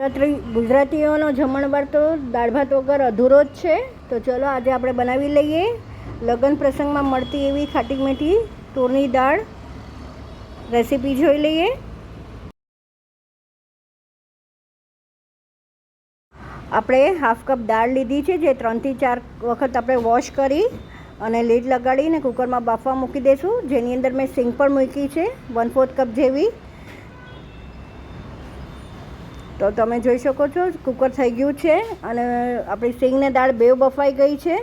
ગુજરાતીઓનો જમણવાર તો દાળ ભાત વગર અધૂરો જ છે. તો ચલો આજે આપણે બનાવી લઈએ લગ્ન પ્રસંગમાં મળતી એવી ખાટી મીઠી તુરની દાળ. રેસીપી જોઈ લઈએ. આપણે હાફ કપ દાળ લીધી છે, જે 3 થી 4 વખત આપણે વોશ કરી અને લીડ લગાડીને કુકરમાં બાફવા મૂકી દઈશું, જેની અંદર મેં સિંગ પણ મૂકી છે 1/4 કપ જેવી. તો તમે જોઈ શકો છો કુકર થઈ ગયું છે અને આપણી સિંગને દાળ બેવ બફાઈ ગઈ છે.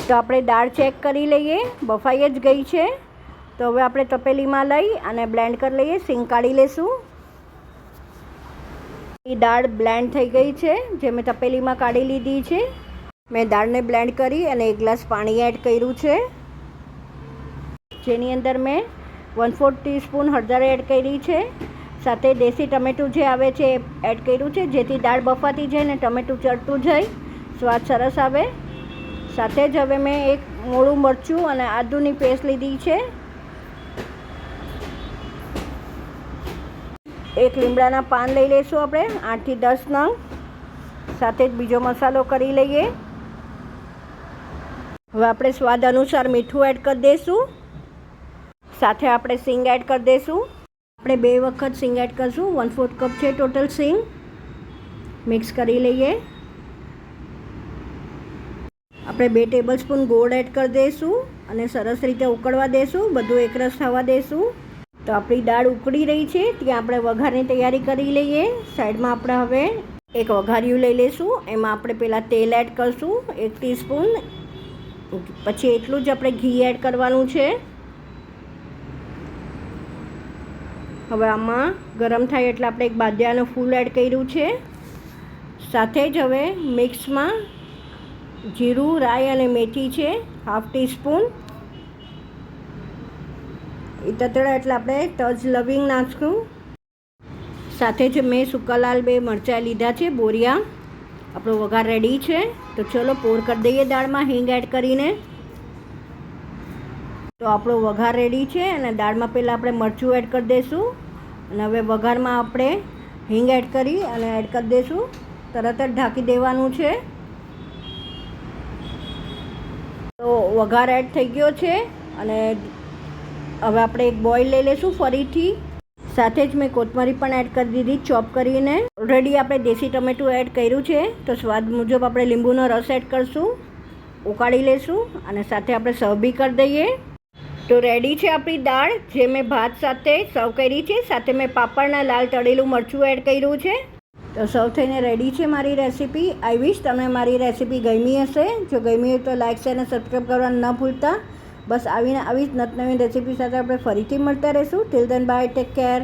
તો આપણે દાળ ચેક કરી લઈએ, બફાઈ જ ગઈ છે. તો હવે આપણે તપેલીમાં લઈ અને બ્લેન્ડ કરી લઈએ, સિંગ કાઢી લઈશું. એ દાળ બ્લેન્ડ થઈ ગઈ છે, જે મેં તપેલીમાં કાઢી લીધી છે. મેં દાળને બ્લેન્ડ કરી અને 1 ગ્લાસ પાણી એડ કર્યું છે, જેની અંદર મેં 1/4 ટીસ્પૂન હળદર એડ કરી છે. સાથે દેશી ટમેટું જે આવે છે એ એડ કર્યું છે, જેથી દાળ બફાતી જાય ને ટમેટું ચડતું જાય, સ્વાદ સરસ આવે. સાથે જ હવે મેં એક મોળું મરચું અને આદુની પેસ્ટ લીધી છે, એક લીમડાના પાન લઈ લઈશું આપણે 8 થી 10 નંગ. સાથે જ બીજો મસાલો કરી લઈએ. હવે આપણે સ્વાદ અનુસાર મીઠું એડ કરી દઈશું. સાથે આપણે સિંગ એડ કરી દઈશું. આપણે 2 વખત સિંગ એડ કરીશું. 1/4 કપ છે ટોટલ સિંગ. મિક્સ કરી લઈએ. આપણે 2 ટેબલસ્પૂન ગોળ એડ કરી દઈશું અને સરસ રીતે ઉકળવા દઈશું, બધું એકરસ થવા દઈશું. તો આપણી દાળ ઉકળી રહી છે, ત્યાં આપણે વઘારની તૈયારી કરી લઈએ. સાઈડમાં આપણે હવે એક વઘારિયું લઈ લઈશું. એમાં આપણે પહેલાં તેલ એડ કરીશું 1 ટીસ્પૂન, પછી એટલું જ આપણે ઘી એડ કરવાનું છે. હવે આમાં ગરમ થાય એટલે આપણે એક બાદિયાનું ફૂલ એડ કર્યું છે. સાથે જ હવે મિક્સમાં જીરું, રાઈ અને મેથી છે 1/2 ટીસ્પૂન. એ તતડા એટલે આપણે તજ લવિંગ નાખશું. સાથે જ મેં સૂકા લાલ 2 મરચાં લીધા છે બોરિયા. આપણો વઘાર રેડી છે. તો ચલો પોર કરી દઈએ દાળમાં હિંગ એડ કરીને. તો આપણો વઘાર રેડી છે અને દાળમાં પહેલાં આપણે મરચું એડ કરી દઈશું અને હવે વઘારમાં આપણે હિંગ એડ કરી અને એડ કરી દઈશું. તરત જ ઢાંકી દેવાનું છે. તો વઘાર એડ થઈ ગયો છે અને હવે આપણે એક બોઇલ લઈ લઈશું ફરીથી. સાથે જ મેં કોથમરી પણ એડ કરી દીધી ચોપ કરીને. ઓલરેડી આપણે દેશી ટમેટું એડ કર્યું છે, તો સ્વાદ મુજબ આપણે લીંબુનો રસ એડ કરીશું, ઉકાળી લઈશું અને સાથે આપણે સર્વ બી કરી દઈએ. તો રેડી છે આપણી દાળ, જે મેં ભાત સાથે સર્વ કરી છે. સાથે મેં પાપડના લાલ તળેલું મરચું એડ કર્યું છે. તો સર્વ થઈને રેડી છે મારી રેસીપી. આઈ વિશ તમને મારી રેસીપી ગમી હશે. જો ગમી હોય તો લાઇક, શેર અને સબસ્ક્રાઈબ કરવાનું ન ભૂલતા. બસ આવી જ નવી રેસીપી સાથે આપણે ફરીથી મળતા રહીશું. Till then by, take care.